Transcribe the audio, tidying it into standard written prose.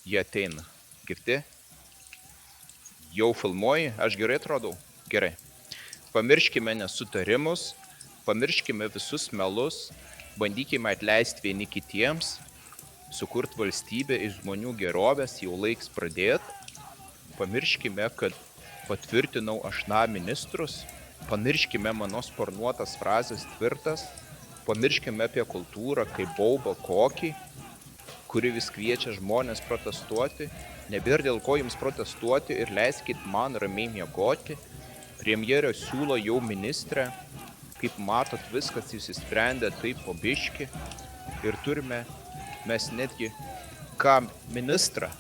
Jie ateina. Girdi? Jau filmuoji, aš gerai atrodau? Gerai. Pamirškime nesutarimus, pamirškime visus melus, bandykime atleisti vieni kitiems, sukurti valstybę iš žmonių gerovės, jau laiks pradėti. Pamirškime, kad patvirtinau aš ministrus, pamirškime mano sparnuotas frazės tvirtas, pamirškime apie kultūrą kaip baubą kokį, kuri vis kviečia žmonės protestuoti, nebėra dėl ko jums protestuoti ir leiskit man ramiai miegoti. Premjerė siūlo jau ministrę, kaip matot, viskas išsisprendė taip po biškį ir turime mes netgi ką ministrą.